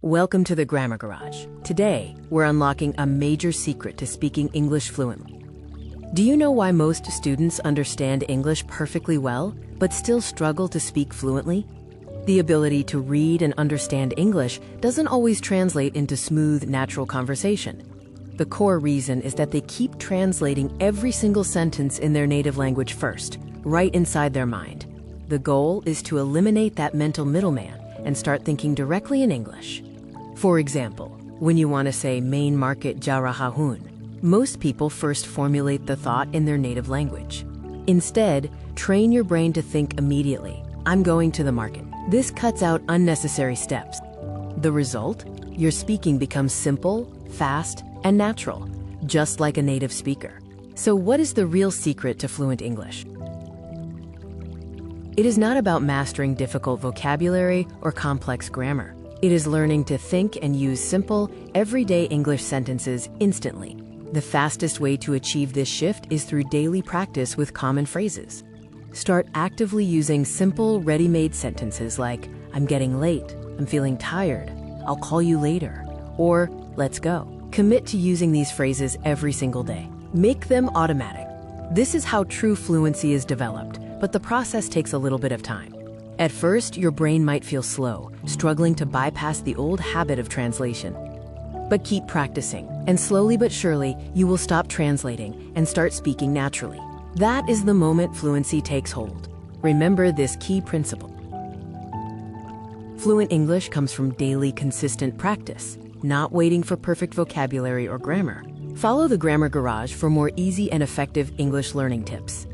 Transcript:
Welcome to the Grammar Garage. Today, we're unlocking a major secret to speaking English fluently. Do you know why most students understand English perfectly well, but still struggle to speak fluently? The ability to read and understand English doesn't always translate into smooth, natural conversation. The core reason is that they keep translating every single sentence in their native language first, right inside their mind. The goal is to eliminate that mental middleman and start thinking directly in English. For example, when you want to say main market jara hahun, most people first formulate the thought in their native language. Instead, train your brain to think immediately, I'm going to the market. This cuts out unnecessary steps. The result? Your speaking becomes simple, fast, and natural, just like a native speaker. So what is the real secret to fluent English? It is not about mastering difficult vocabulary or complex grammar. It is learning to think and use simple, everyday English sentences instantly. The fastest way to achieve this shift is through daily practice with common phrases. Start actively using simple, ready-made sentences like, I'm getting late, I'm feeling tired, I'll call you later, or let's go. Commit to using these phrases every single day. Make them automatic. This is how true fluency is developed, but the process takes a little bit of time. At first, your brain might feel slow, struggling to bypass the old habit of translation. But keep practicing, and slowly but surely, you will stop translating and start speaking naturally. That is the moment fluency takes hold. Remember this key principle. Fluent English comes from daily, consistent practice, not waiting for perfect vocabulary or grammar. Follow the Grammar Garage for more easy and effective English learning tips.